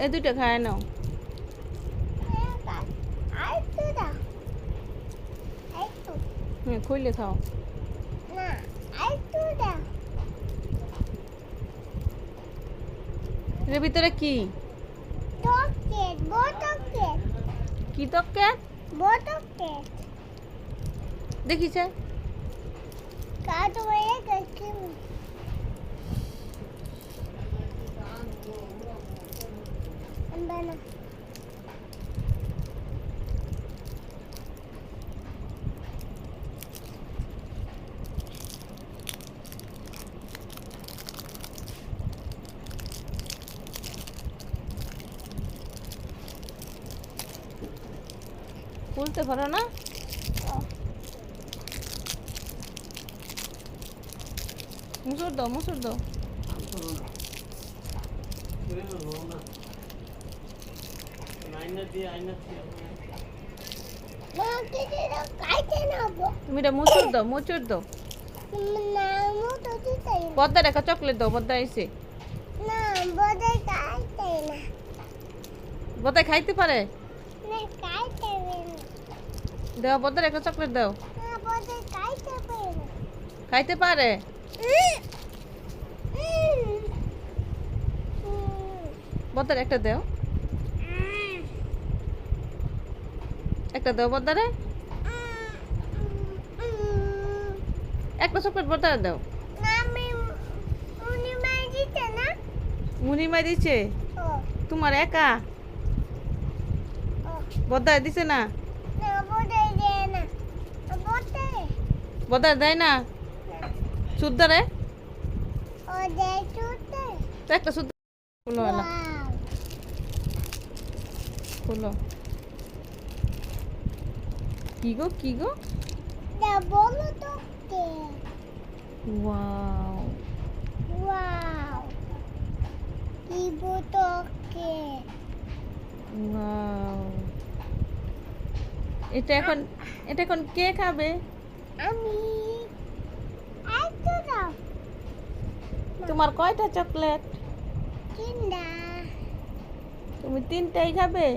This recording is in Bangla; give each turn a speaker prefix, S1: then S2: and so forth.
S1: এই দুইটা খায় নাও। খুইলে খাও। এর ভিতরে কি? কি টকেট? দেখিছে? খুলতে পারো না? মুসুর দাও, মুসুর দাও। তুমি এটা মুচুর দাও, মুচুর দাও। বদ্দা রেখা চকলেট দাও, বদ্দা আইসে। বদ্দায় খাইতে পারে? দাও, বদ্দা রেখা চকলেট দাও। খাইতে পারে? বদ্দার একটা দাও, একটা দাও বদ্দারে। একটা চকলেট বদ্দারে দাও। মুনি মাই দিছে তোমার একা? বদ্দায় দিছে না? বদ্দায় দেয় না? সুদ্দারে একটা সুদ্দ খুলো, এলা খুলো। কি গো, কি গো? Wow, wow. এটা এখন কে খাবে? তোমার কয়টা চকলেট? তুমি তিনটাই খাবে?